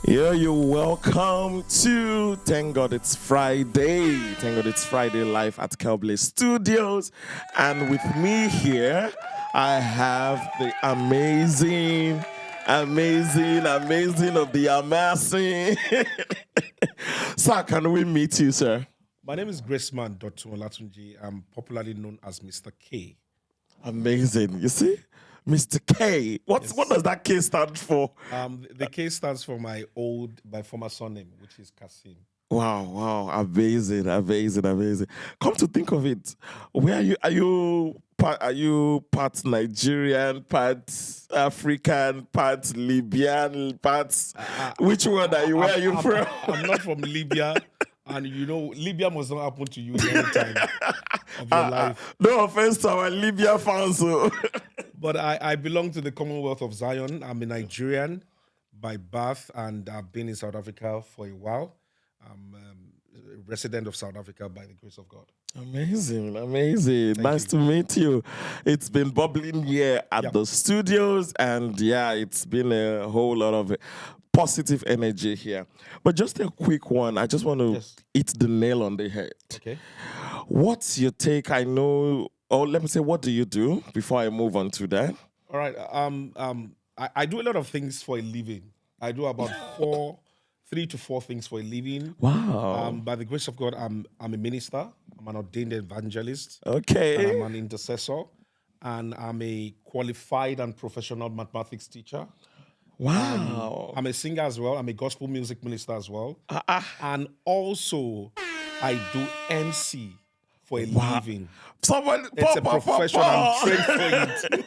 Yeah, you're welcome to Thank God It's Friday. Thank God It's Friday live at Kelbley Studios. And with me here, I have the amazing of the amassing. Sir, can we meet you, sir? My name is Graceman Dotun Olatunji. I'm popularly known as Mr. K. Amazing. You see? Mr. K. What does that K stand for? The K stands for my former surname, which is Kasim. Wow, amazing. Come to think of it, where are you? Are you part Nigerian, part African, part Libyan, part? Which one are you? Where are you from? I'm not from Libya, and Libya must not happen to you in any time of your life. No offense to our Libya fans. But I belong to the Commonwealth of Zion. I'm a Nigerian by birth, and I've been in South Africa for a while. I'm a resident of South Africa by the grace of God. Amazing. Nice you. to meet you. It's been bubbling here at the studios, and yeah, it's been a whole lot of positive energy here. But just a quick one. I just want to hit the nail on the head. Okay. What's your take? I know, or let me say, what do you do before I move on to that? All right. I do a lot of things for a living. I do about 3 to 4 things for a living. Wow. By the grace of God, I'm a minister. I'm an ordained evangelist. Okay. And I'm an intercessor. And I'm a qualified and professional mathematics teacher. Wow. I'm a singer as well. I'm a gospel music minister as well. And also, I do MC for a living. It's a profession. I'm trained for it.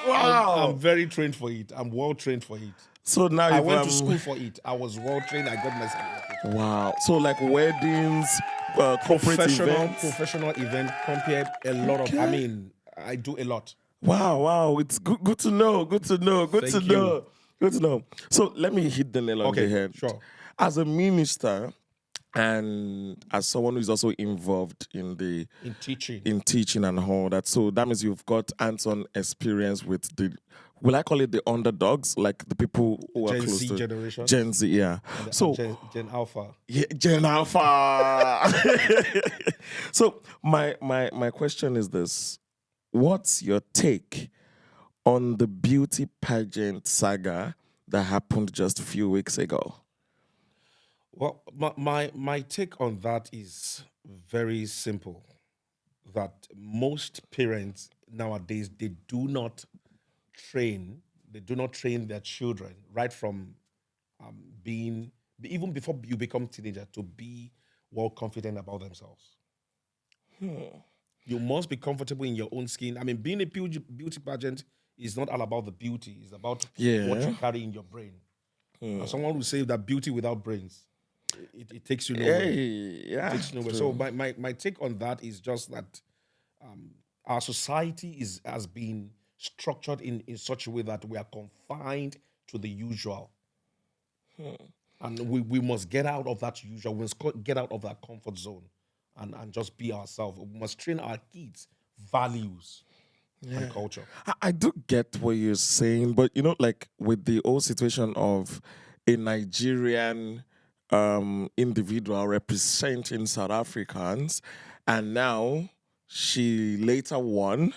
Wow. I'm very trained for it. I'm well trained for it. So now I went to school for it. I was well trained. I got my certificate. Wow. So like weddings, professional event, compared a lot of. I mean, I do a lot. Wow. It's good to know. Good to know. So let me hit the nail on the head. Sure. As a minister and as someone who's also involved in teaching and all that, so that means you've got hands-on experience with the, will I call it the underdogs, like the people who are close to generation. Gen Z, yeah. So Gen Alpha. Yeah, Gen Alpha. So my question is this: what's your take on the beauty pageant saga that happened just a few weeks ago? Well, my take on that is very simple. That most parents nowadays they do not train their children right from being, even before you become teenager, to be well confident about themselves. You must be comfortable in your own skin. I mean, being a beauty pageant is not all about the beauty. It's about what you carry in your brain. And someone will say that beauty without brains, it takes you nowhere. It takes you nowhere. So my take on that is just that our society has been structured in such a way that we are confined to the usual. And we must get out of that usual. We must get out of that comfort zone and just be ourselves. We must train our kids values and culture. I do get what you're saying, but like with the whole situation of a Nigerian individual representing South Africans, and now she later won.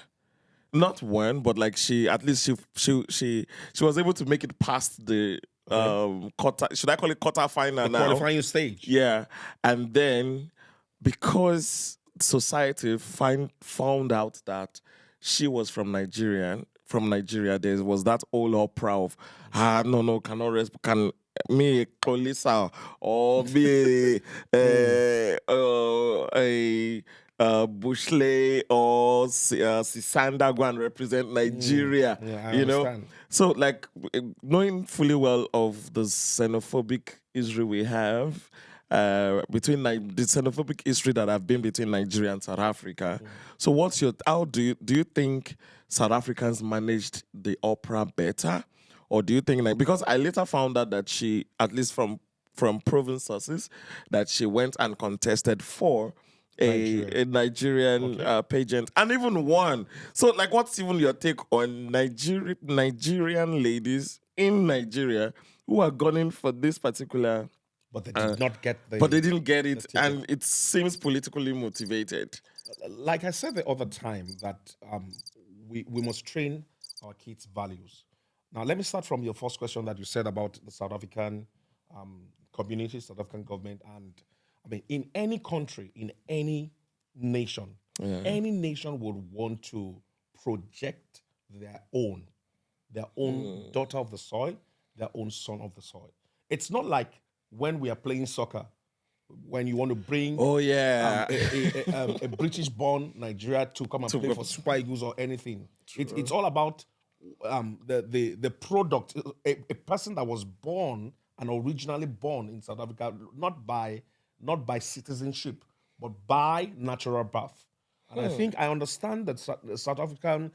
Not won, but like she was able to make it past the quarter. Should I call it quarter final now? Qualifying stage. Yeah, and then because society found out that she was from Nigeria, there was that whole opera of no, cannot can me Kolisa or be a Bushley or Sisanda go and represent Nigeria. I understand. So like knowing fully well of the xenophobic history we have between the xenophobic history that have been between Nigeria and South Africa. So how do you think South Africans managed the opera better? Or do you think, because I later found out that she, at least from proven sources, that she went and contested for a Nigerian pageant and even won. So what's even your take on Nigerian ladies in Nigeria who are gunning for this particular, But they did not get the. but they didn't get it, ticket. and it seems politically motivated. Like I said the other time, that we must train our kids' values. Now, let me start from your first question that you said about the South African community, South African government, and I mean, in any country, in any nation, any nation would want to project their own daughter of the soil, their own son of the soil. It's not like when we are playing soccer, when you want to bring Oh yeah, a British-born Nigeria to come and play for Super Eagles or anything. It's all about the product. A person that was born and originally born in South Africa, not by citizenship, but by natural birth. And I think I understand that the South African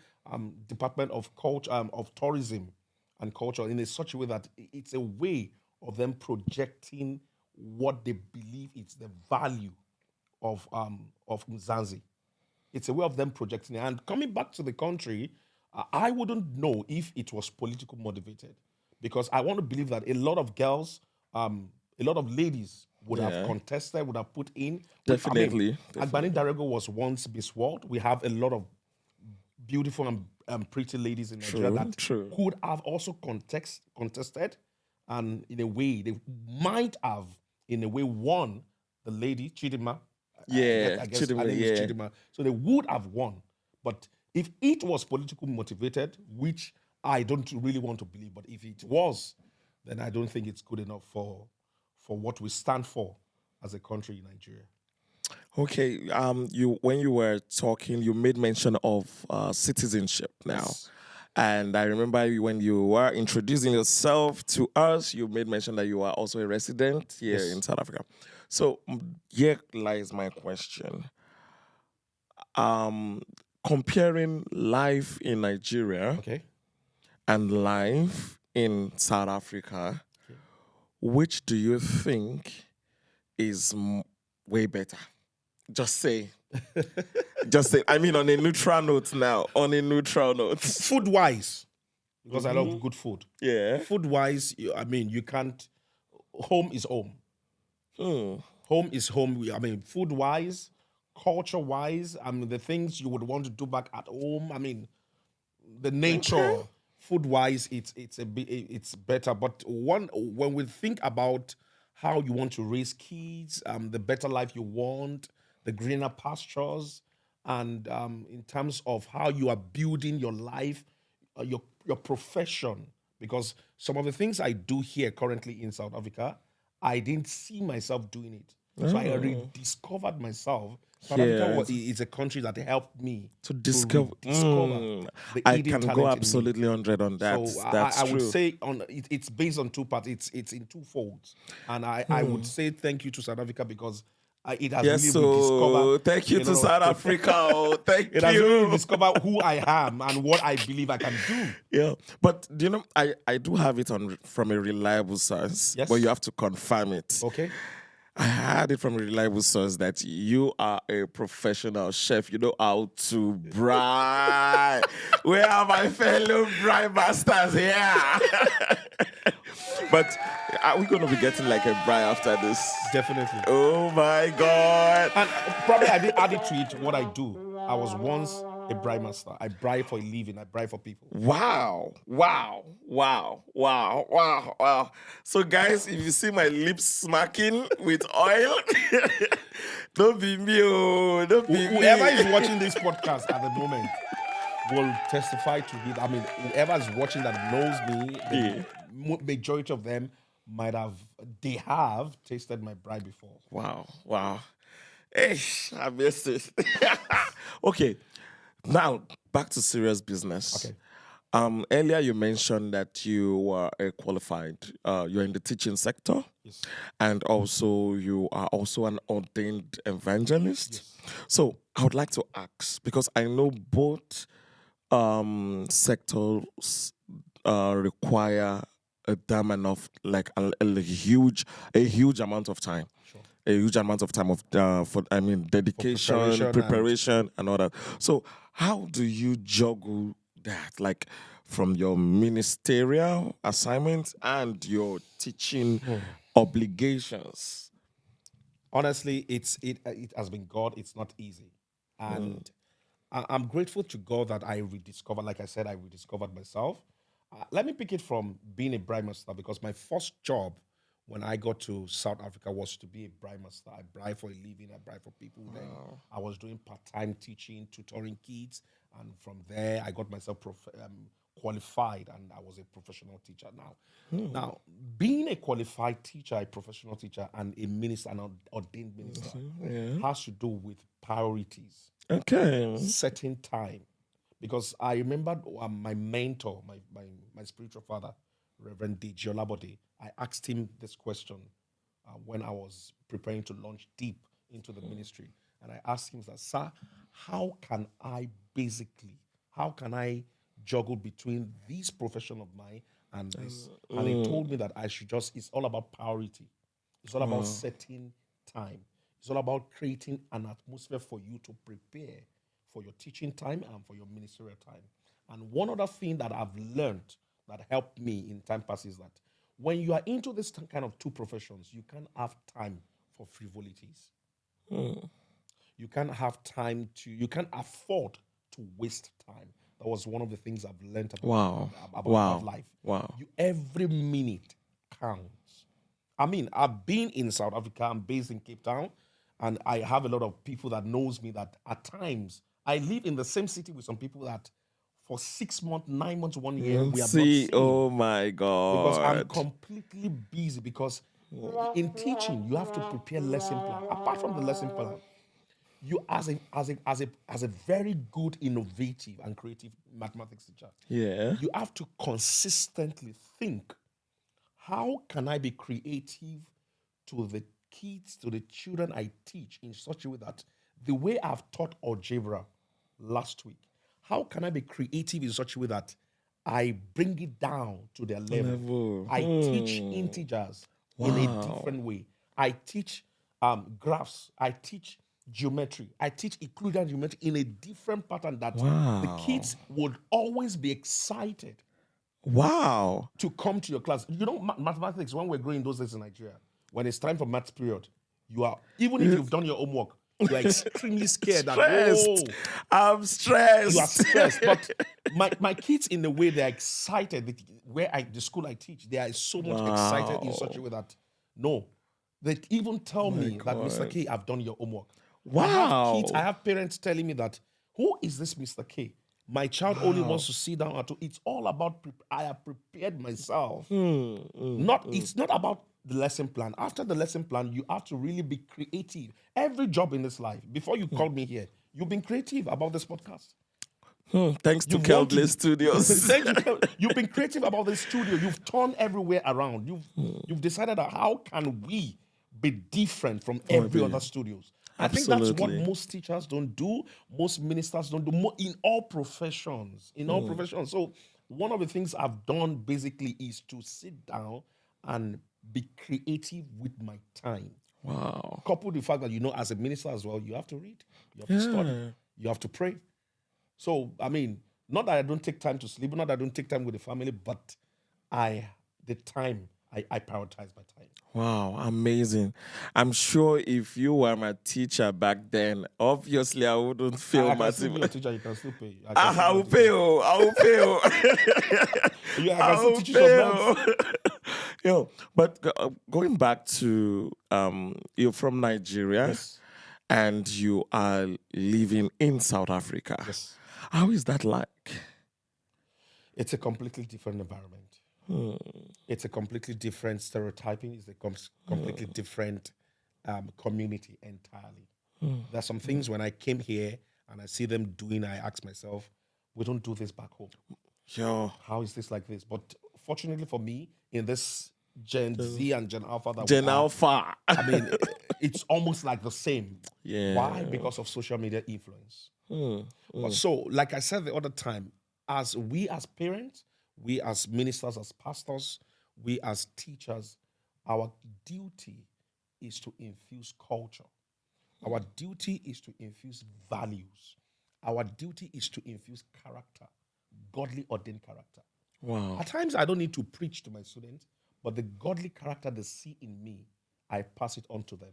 Department of Culture, of Tourism and Culture, in such a way that it's a way of them projecting what they believe is the value of Mzansi. It's a way of them projecting it. And coming back to the country, I wouldn't know if it was political motivated, because I want to believe that a lot of girls, a lot of ladies would have contested, would have put in. Definitely. Agbani Darego was once Miss World. We have a lot of beautiful and pretty ladies in Nigeria that could have also contested, and in a way they might have, in a way, won. The lady Chidima, I guess Chidima, her name is Chidima. So they would have won. But if it was politically motivated, which I don't really want to believe, but if it was, then I don't think it's good enough for what we stand for as a country in Nigeria. Okay, you when you were talking, you made mention of citizenship now. Yes. And I remember when you were introducing yourself to us, you made mention that you are also a resident here in South Africa. So here lies my question. Comparing life in Nigeria and life in South Africa, which do you think is way better? Just say. Just say. I mean, on a neutral note now. On a neutral note. Food-wise, because I love good food. Yeah. Food-wise, I mean, you can't. Home is home. Home is home. I mean, food-wise, culture-wise, I mean, the things you would want to do back at home. I mean, the nature. Food-wise, it's better. But when we think about how you want to raise kids, the better life you want, the greener pastures, and in terms of how you are building your life, your profession. Because some of the things I do here currently in South Africa, I didn't see myself doing it. So I rediscovered myself. South Africa is a country that helped me to discover. the I hidden can talent go in me. absolutely 100 on that. So That's I true. would say it's based on two parts. It's in two folds, and I would say thank you to South Africa, because it has really rediscovered. Thank you to South Africa. Thank you. It has really rediscovered who I am and what I believe I can do. Yeah, but do you know, I do have it from a reliable source, Yes. but you have to confirm it. Okay. I had it from a reliable source that you are a professional chef. You know how to braai. Where are my fellow braai masters here? But are we going to be getting like a braai after this? Definitely. Oh my God. And probably I did add it to it what I do. I was once a braai master. I braai for a living. I braai for people. Wow. So guys, if you see my lips smacking with oil, don't be me. Don't be Whoever me. is watching this podcast at the moment will testify to it. I mean, whoever is watching that knows me, the majority of them they have tasted my braai before. Wow. Hey, I missed it. Okay, now back to serious business. Okay. Earlier you mentioned that you were a qualified, you're in the teaching sector. Yes. And also you are also an ordained evangelist. Yes. So I would like to ask, because I know both sectors require a damn enough, like a huge amount of time. Sure. A huge amount of time of dedication, preparation preparation and all that. So how do you juggle that? Like, from your ministerial assignments and your teaching obligations? Honestly, it has been God. It's not easy, and I'm grateful to God that I rediscovered. Like I said, I rediscovered myself. Let me pick it from being a bride master, because my first job when I got to South Africa was to be a bride master. I bride for a living. I bride for people. Then I was doing part-time teaching, tutoring kids, and from there I got myself qualified, and I was a professional teacher now. Now, being a qualified teacher, a professional teacher, and a minister, an ordained minister, Yeah. has to do with priorities, Okay. setting time. Because I remember my mentor, my spiritual father, Reverend Deji Olabode, I asked him this question when I was preparing to launch deep into the ministry. And I asked him, that, sir, how can I juggle between this profession of mine and this? And he told me that I should it's all about priority. It's all about setting time. It's all about creating an atmosphere for you to prepare for your teaching time and for your ministerial time. And one other thing that I've learned that helped me in time past is that when you are into this kind of two professions, you can't have time for frivolities. You can't have time you can't afford to waste time. That was one of the things I've learned Wow. about Wow. life. Wow. Every minute counts. I mean, I've been in South Africa. I'm based in Cape Town, and I have a lot of people that knows me. That at times I live in the same city with some people that for 6 months, 9 months, 1 year we have not See, seen, oh my because I'm God. completely busy. Because in teaching, you have to prepare lesson plan. Apart from the lesson plan, you as a very good, innovative, and creative mathematics teacher, Yeah. you have to consistently think, how can I be creative to the kids, to the children I teach, in such a way that the way I've taught algebra last week, how can I be creative in such a way that I bring it down to their level? Level. I teach integers in a Wow. different way. I teach graphs. I teach geometry. I teach Euclidean geometry in a different pattern that the Wow. kids would always be excited Wow. to come to your class. You know, mathematics, when we're growing those days in Nigeria, when it's time for maths period, you are, even if you've done your homework, you are extremely scared that, Stressed. whoa, I'm you are stressed. stressed. But my kids, in the way they're excited, the school I teach, they are so much excited in such a Wow. way that, no, they even tell My me that, Mr. God. K, I've done your homework. I Wow. have parents telling me that, who is this Mr. K? My child only wants Wow. to sit down and to. It's all about. I have prepared myself. Mm, mm, Not. mm. It's not about the lesson plan. After the lesson plan, you have to really be creative. Every job in this life. Before you called me here, you've been creative about this podcast. Thanks to You've wanted. Kelbley Studios. Thank you. You've been creative about this studio. You've turned everywhere around. You've decided that, how can we be different from every Maybe. other studios? I think that's what Absolutely. most teachers don't do. Most ministers don't do. In all professions. In all professions. So one of the things I've done basically is to sit down and be creative with my time. Wow. Coupled with the fact that, as a minister as well, you have to read, you have to study, Yeah. you have to pray. So, I mean, not that I don't take time to sleep, not that I don't take time with the family, but I prioritize my time. Wow, amazing. I'm sure if you were my teacher back then, obviously I wouldn't feel I can still be your massive. teacher, you can still pay. I can still I be your will pay teacher. you. I will pay you. Yeah, I can I still will teach you some maths. pay you. But going back to you're from Nigeria Yes. and you are living in South Africa. Yes. How is that like? It's a completely different environment. It's a completely different stereotyping. It's a completely different community entirely. There are some things when I came here and I see them doing, I ask myself, we don't do this back home. Yo, How is this like this? But fortunately for me, in this Gen Z and Gen Alpha that we Gen are, Alpha. I mean, it's almost like the same. Why? Yeah. Because of social media influence. Mm, But so, like I said the other time, as we as parents, we as ministers, as pastors, we as teachers, our duty is to infuse culture. Our duty is to infuse values. Our duty is to infuse character godly ordained character. Wow. At times, I don't need to preach to my students, but the godly character they see in me, I pass it on to them,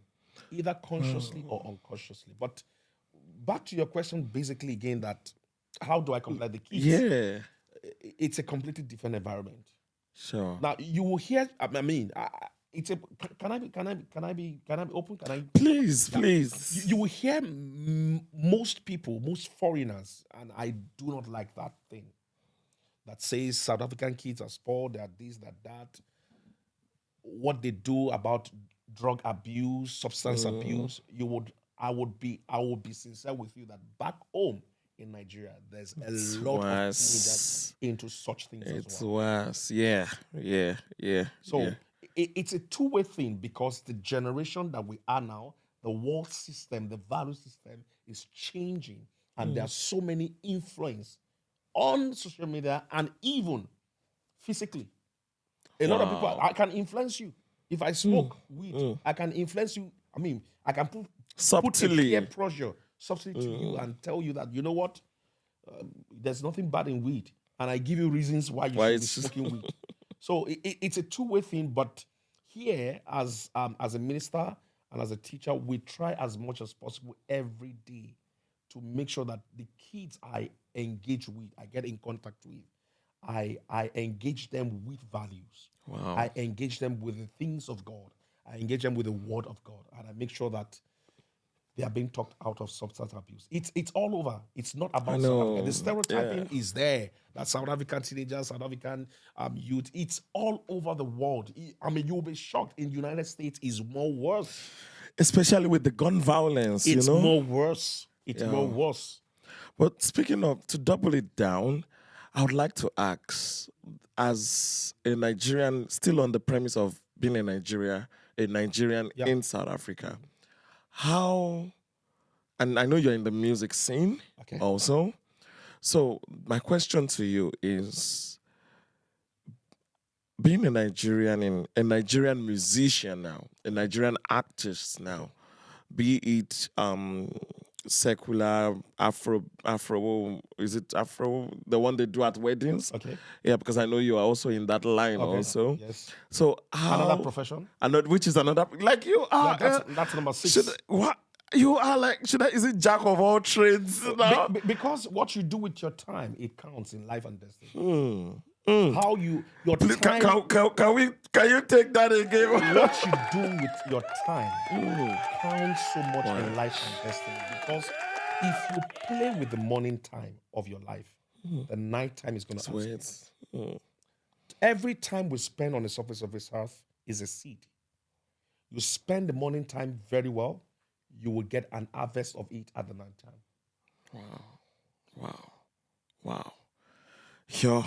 either consciously or unconsciously. But back to your question, basically, again, that how do I compare the kids? Yeah. It's a completely different environment. Sure. Now you will hear. I mean, it's a. Can I be? Can I be open? Can I? Please, Yeah. please. You will hear most people, most foreigners, and I do not like that thing that says South African kids are spoiled, they're this, that. What they do about drug abuse, substance abuse, I would be sincere with you that back home in Nigeria, there's a It's lot of teenagers worse. into such things as It's well. worse. Yeah. Yeah. Yeah. So Yeah. it's a two-way thing because the generation that we are now, the world system, the value system is changing, and there are so many influence on social media and even physically. A lot of people, Wow. I can influence you. If I smoke weed, I can influence you. I mean, I can put a peer Subtly. pressure substitute to you and tell you that, you know what, there's nothing bad in weed. And I give you reasons why you Why should be it's smoking weed. So it's a two-way thing. But here, as a minister and as a teacher, we try as much as possible every day to make sure that the kids I engage with, I get in contact with, I engage them with values. Wow. I engage them with the things of God. I engage them with the word of God. And I make sure that they are being talked out of substance abuse. It's all over. It's not I about South Africa. know. The Yeah. stereotyping is there. That South African teenagers, South African youth, it's all over the world. I mean, you'll be shocked. In the United States, is more worse. Especially with the gun violence, It's you know? more worse. It's more Yeah. worse. But speaking of, to double it down, I would like to ask, as a Nigerian, still on the premise of being a Nigerian Yeah. in South Africa, how, and I know you're in the music scene Okay. also. So my question to you is, being a Nigerian musician now, a Nigerian artist now, be it secular Afro, is it Afro, the one they do at weddings? Okay. Yeah, because I know you are also in that line Okay. also. Yes. So Another how profession. which is another, like you are That's number 6. should what you are like, is it jack of all trades now? Because what you do with your time, it counts in life and destiny. Mm. How your Please, time, can you take that again? what you do with your time counts so much in life and destiny. Because if you play with the morning time of your life, the night time is going to answer. Wait. Every time we spend on the surface of this earth is a seed. You spend the morning time very well, you will get an harvest of it at the night time. Wow. Yo.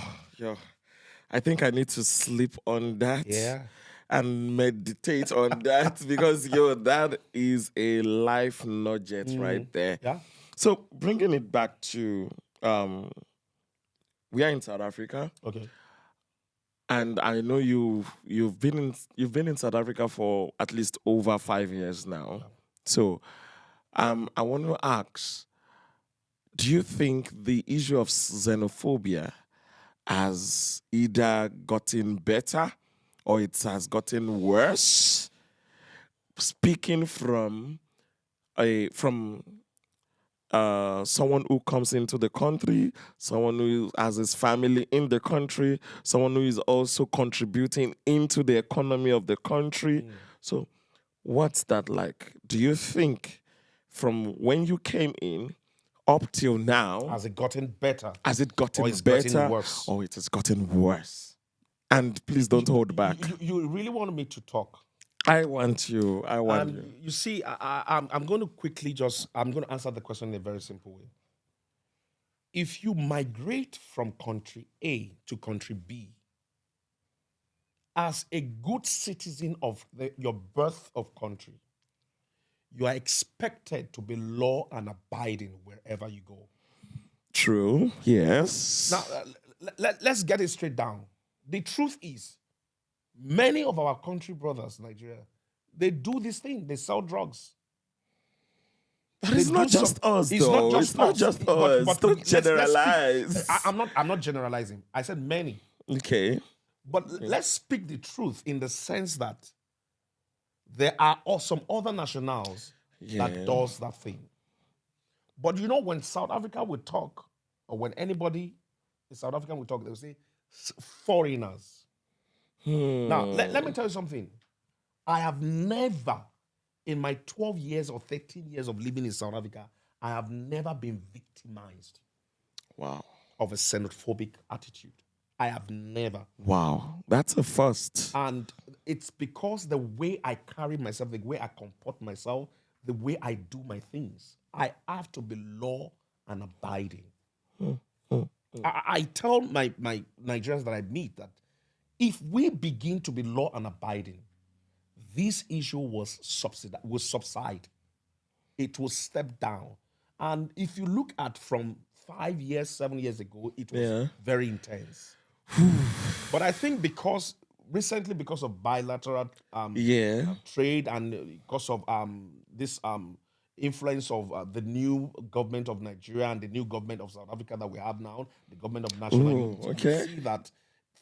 I think I need to sleep on that. Yeah. And meditate on that because that is a life nugget right there. Yeah. So bringing it back to we are in South Africa, Okay. and I know you've been in South Africa for at least over 5 years now. So I want to ask, do you think the issue of xenophobia has either gotten better or it has gotten worse? Speaking from someone who comes into the country, someone who has his family in the country, someone who is also contributing into the economy of the country. So what's that like? Do you think from when you came in up till now, Has it gotten better? has it gotten Or it's better gotten worse? or it has gotten worse? And please don't hold back. You really want me to talk? I want you. You see, I'm going to quickly I'm going to answer the question in a very simple way. If you migrate from country A to country B, as a good citizen of your birth of country, you are expected to be law and abiding wherever you go. True. Yes. Now, let's get it straight down. The truth is, many of our country brothers, Nigeria, they do this thing. They sell drugs. But They it's not do just some- us, It's though. not just It's not us. just But us. Don't let's speak. generalize. I'm not generalizing. I said many. Okay. But let's speak the truth in the sense that there are some other nationals Yeah. that does that thing. But you know, when South Africa would talk, or when anybody in South Africa would talk, they would say foreigners. Now, let me tell you something. I have never, in my 12 years or 13 years of living in South Africa, I have never been victimized Wow. of a xenophobic attitude. I have never. Wow. That's a first. And it's because the way I carry myself, the way I comport myself, the way I do my things, I have to be law and abiding. I tell my Nigerians that I meet that if we begin to be law and abiding, this issue will subside. It will step down. And if you look at from 5 years, 7 years ago, it was Yeah. very intense. But I think recently, because of bilateral Yeah. trade and because of this influence of the new government of Nigeria and the new government of South Africa that we have now, the government of national Ooh, unity, okay. you see that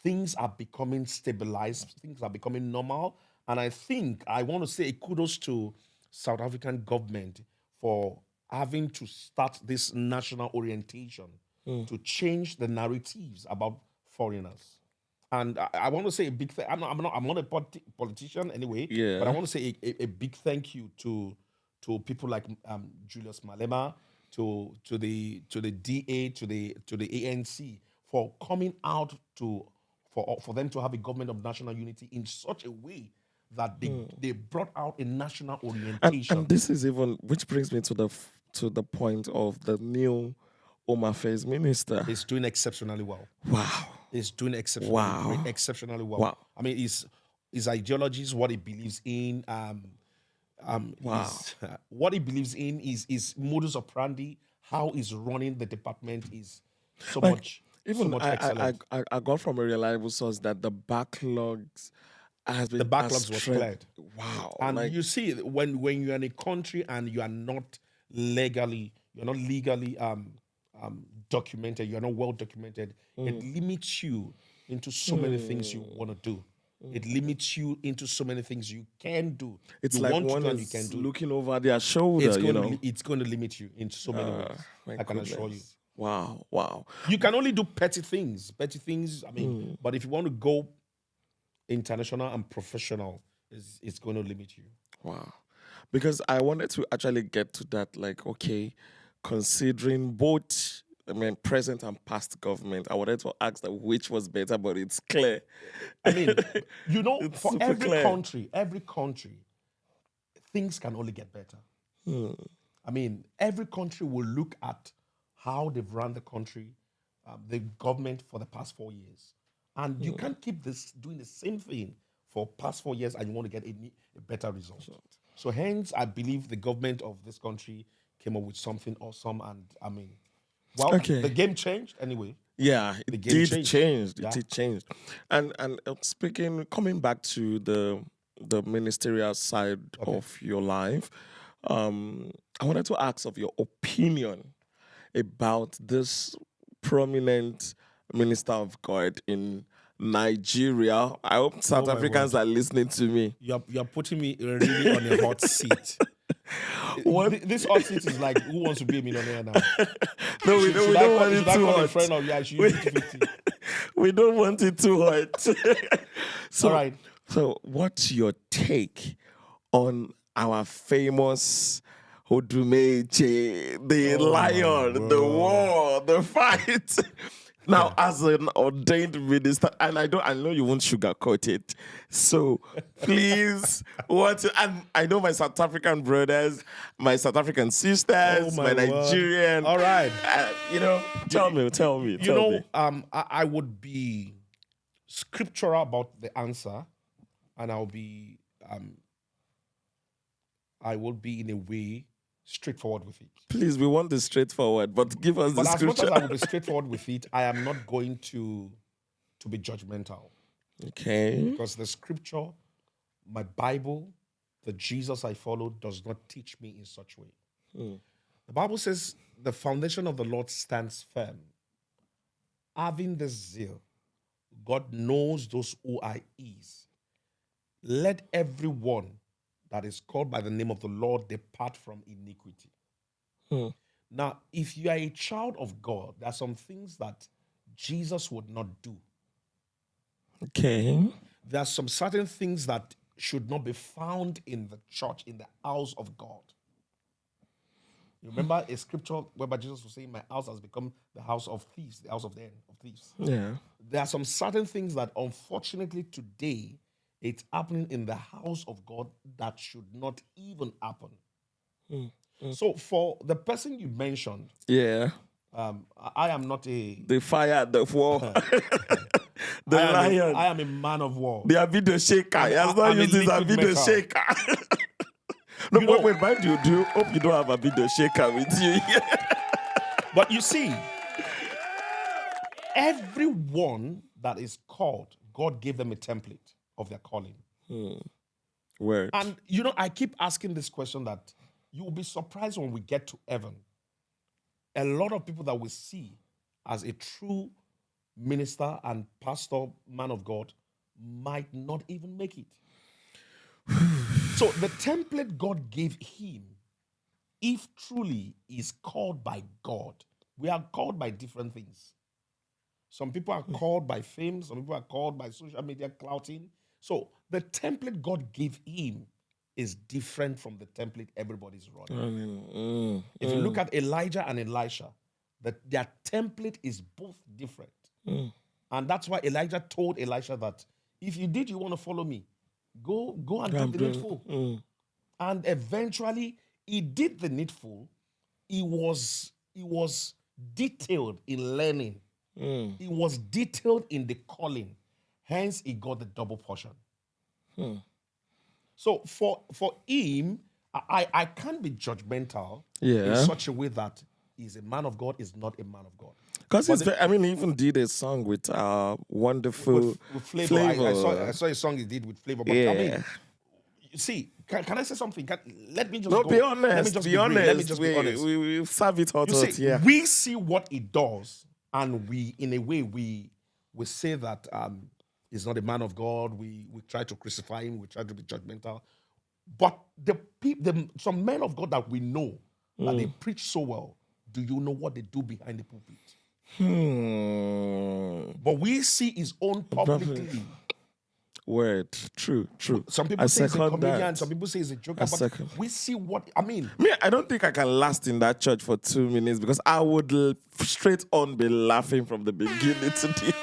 things are becoming stabilized, things are becoming normal. And I think I want to say kudos to South African government for having to start this national orientation to change the narratives about foreigners. And I want to say a big thing. I'm not a politician anyway, Yeah. but I want to say a big thank you to people like Julius Malema, to the DA, to the ANC for coming out for them to have a government of national unity in such a way that they brought out a national orientation. And this is even, which brings me to the point of the new Home Affairs Minister. It's doing exceptionally well. Wow. Is doing exceptionally Wow. exceptionally well. Wow. I mean, his ideologies, what he believes in, Wow. what he believes in is modus operandi. How he's running the department is so much excellent. I got from a reliable source that the backlogs has been The backlogs was cleared. Wow. And you see, when you're in a country and you're not legally documented, you're not well documented, it limits you into so many things you want to do. It limits you into so many things you can do. It's you like want to one do and you is can do. looking over their shoulder, It's going to limit you in so many ways. My I can assure you. goodness. Wow. Wow. You can only do petty things. Petty things, I mean, but if you want to go international and professional, it's going to limit you. Wow. Because I wanted to actually get to that, like, okay, considering both, I mean, present and past government, I wanted to ask that which was better, but it's clear. I mean, It's for super every clear. country, things can only get better. I mean, every country will look at how they've run the country, the government for the past 4 years. And you can't keep doing the same thing for past 4 years and you want to get a better result. So hence, I believe the government of this country came up with something awesome. And I mean, well, Okay. the game changed anyway. Yeah, it game did changed. change. It Yeah. did change. And coming back to the ministerial side of your life, I wanted to ask of your opinion about this prominent minister of God in Nigeria. I hope South my Africans are listening to me. You're putting me really on a hot seat. This hot seat is like, who wants to be a millionaire now? No, we don't want it Should I too call a hot. friend of yours? You 50-50. We don't want it too hot. So, All right. So, what's your take on our famous Odumeje, the lion, the war, the fight? Now, as an ordained minister, and I know you won't sugarcoat it. So please, and I know my South African brothers, my South African sisters, my my word. Nigerian. All right. Tell me. I would be scriptural about the answer, and I will be in a way straightforward with it. Please, we want this straightforward, but give us the But as much scripture. as I will be straightforward with it, I am not going to be judgmental. Okay. Because the scripture, my Bible, the Jesus I follow does not teach me in such way. The Bible says the foundation of the Lord stands firm. Having this zeal, God knows those who are his. Let everyone that is called by the name of the Lord depart from iniquity. Now, if you are a child of God, there are some things that Jesus would not do. Okay. There are some certain things that should not be found in the church, in the house of God. You remember a scripture whereby Jesus was saying, my house has become the house of thieves, the house of den of thieves. Yeah. There are some certain things that unfortunately today it's happening in the house of God that should not even happen. So for the person you mentioned, Yeah. I am not a The fire, the war, the lion, I am a man of war. the video shaker. He has not I'm a used this liquid video metal. shaker. No, You but know- wait, mind you, do you hope you don't have a video shaker with you? But you see, everyone that is called, God gave them a template of their calling. Word. And I keep asking this question that you will be surprised when we get to heaven. A lot of people that we see as a true minister and pastor, man of God, might not even make it. So the template God gave him, if truly is called by God, we are called by different things. Some people are called by fame, some people are called by social media clouting. So the template God gave him is different from the template everybody's running. If you look at Elijah and Elisha, their template is both different. And that's why Elijah told Elisha that if you want to follow me, go and do the needful. And eventually he did the needful. He was detailed in learning. He was detailed in the calling. Hence, he got the double portion. So for him, I can't be judgmental in such a way that he's a man of God, is not a man of God. Because he even did a song with wonderful With Flavor. I saw a song he did with Flavor. But Yeah. I mean, you see, can I say something? Let me just No, go. be honest. Let me just be real. honest. Let me just be honest. We serve it hot, You hot, see, yeah. we see what he does, and we, in a way, we say that he's not a man of God. We try to crucify him. We try to be judgmental. But some men of God that we know that they preach so well, do you know what they do behind the pulpit? But we see his own publicly. Word. True. Some people I say he's a second comedian. that. Some people say he's a joker. I But second. we see what I mean. Me, I don't think I can last in that church for 2 minutes because I would straight on be laughing from the beginning to the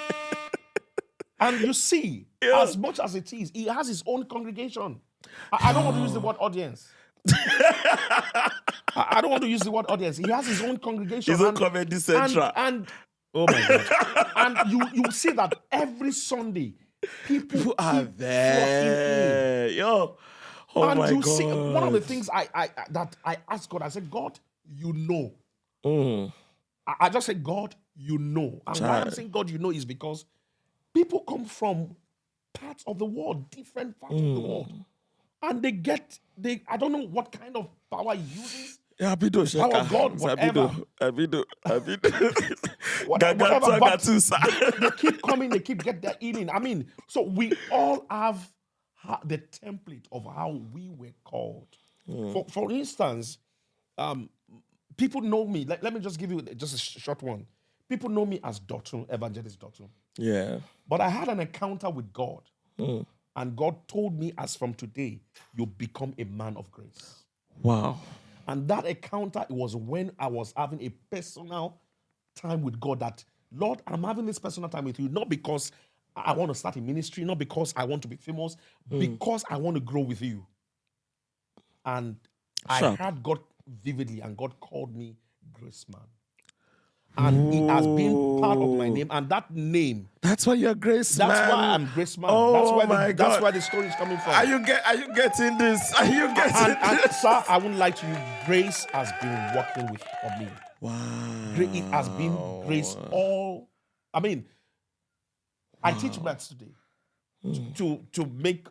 And you see, as much as it is, he has his own congregation. I don't want to use the word audience. I don't want to use the word audience. He has his own congregation. His own comedy central. And oh my God. And you see that every Sunday, people are keep there. Yo. Oh and my you God. see, one of the things that I asked God, I said, God, you know. I just said, God, you know. And why I'm saying God, you know, is because people come from parts of the world, different parts of the world. And I don't know what kind of power he uses. Yeah, Abido The power of God, whatever. Abido. Whatever, but Gagatusa. they keep coming, they keep get their healing. I mean, so we all have the template of how we were called. For instance, people know me. Let me just give you just a short one. People know me as Dotun, Evangelist Dotun. Yeah. But I had an encounter with God. And God told me, as from today, you become a man of grace. Wow. And that encounter, it was when I was having a personal time with God that, Lord, I'm having this personal time with you, not because I want to start a ministry, not because I want to be famous, because I want to grow with you. And Sharp. I heard God vividly, and God called me Grace Man. And it has been part of my name. And that name, That's why you're Grace Man. that's why I'm Grace Man. Oh That's God. where the story is coming from. Are you getting this? Are you getting And this? sir, I wouldn't lie to you. Grace has been working for me. Wow. It has been grace all. I mean, I teach maths today to make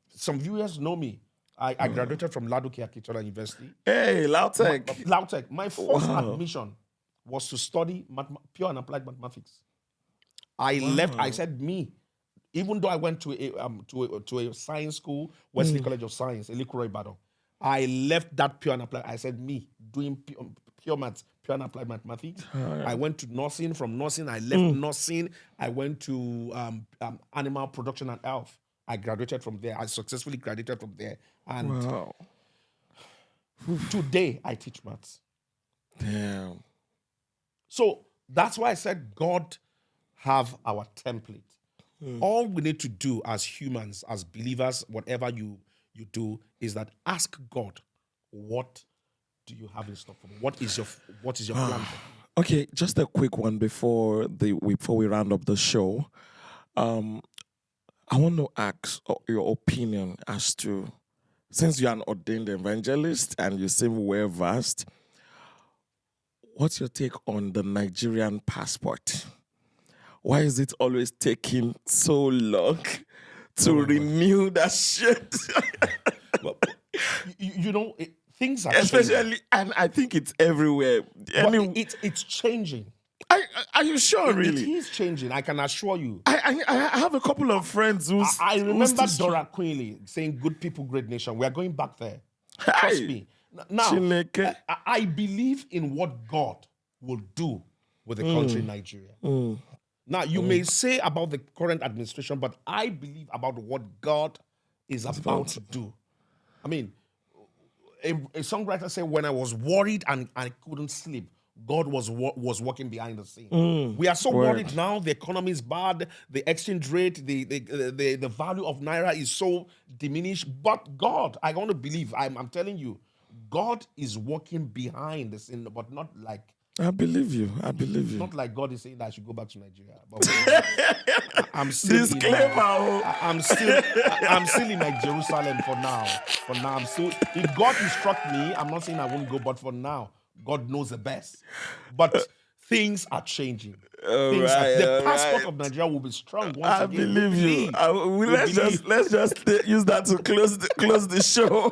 some viewers know me. I graduated from Ladoke Akitola University. Hey, Lautech. Lautech. My first Wow. admission was to study pure and applied mathematics. I left. I said, me, even though I went to a science school, Wesley College of Science, Elikuro Ibadan, I left that pure and applied. I said, me, doing pure maths, pure and applied mathematics. I went to nursing. From nursing, I left nursing. I went to animal production and health. I graduated from there. I successfully graduated from there. And Wow. today, I teach maths. Damn. So that's why I said God have our template. All we need to do as humans, as believers, whatever you do, is that ask God, what do you have in store for me? What is your plan for me? Okay, just a quick one before we round up the show. I want to ask your opinion as to, since you're an ordained evangelist and you seem well versed, what's your take on the Nigerian passport? Why is it always taking so long to renew that shit? Well, things are changing. Especially, and I think it's everywhere. Well, it's changing. Are you sure, really? It is changing, I can assure you. I have a couple of friends who I remember Dora Quinley saying, good people, great nation. We are going back there. Trust me. Now, Chineke. I believe in what God will do with the country Nigeria. Now, you may say about the current administration, but I believe about what God is about to do. I mean, a songwriter said, when I was worried and I couldn't sleep, God was working behind the scene. We are so worried now. The economy is bad. The exchange rate, the value of naira is so diminished. But God, I want to believe. I'm telling you, God is working behind the scene, but not like. I believe you. Not like God is saying that I should go back to Nigeria. But I'm still Disclaimer. I'm still in like Jerusalem for now. I'm still. If God instruct me, I'm not saying I won't go, but for now, God knows the best. But things are changing. The passport of Nigeria will be strong once I again. believe you. Let's just use that to close the show.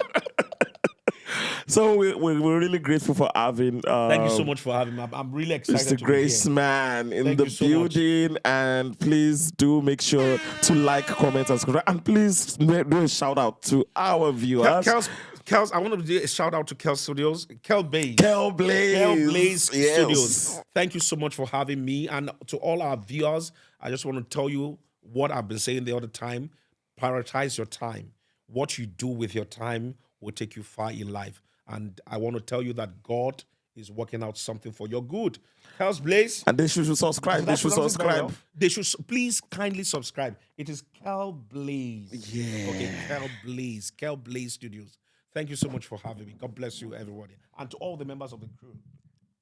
So we're really grateful for having. Thank you so much for having me. I'm really excited. Mr. to Grace be here. Man in Thank the you so building, and please do make sure to like, comment, and subscribe, and please do a shout out to our viewers. Kels, I want to do a shout out to Kel Studios, Kel Blaze Yes. Studios. Thank you so much for having me, and to all our viewers, I just want to tell you what I've been saying the other time. Prioritize your time. What you do with your time will take you far in life. And I want to tell you that God is working out something for your good. Kels Blaze. And they should subscribe. They should please kindly subscribe. It is Kel Blaze. Yeah. Okay, Kel Blaze Studios. Thank you so much for having me. God bless you, everybody. And to all the members of the crew.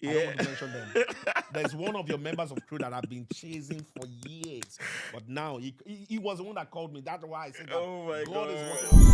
I don't want to mention them. There's one of your members of crew that I've been chasing for years. But now, he was the one that called me. That's why I said that. Oh my God God. is working.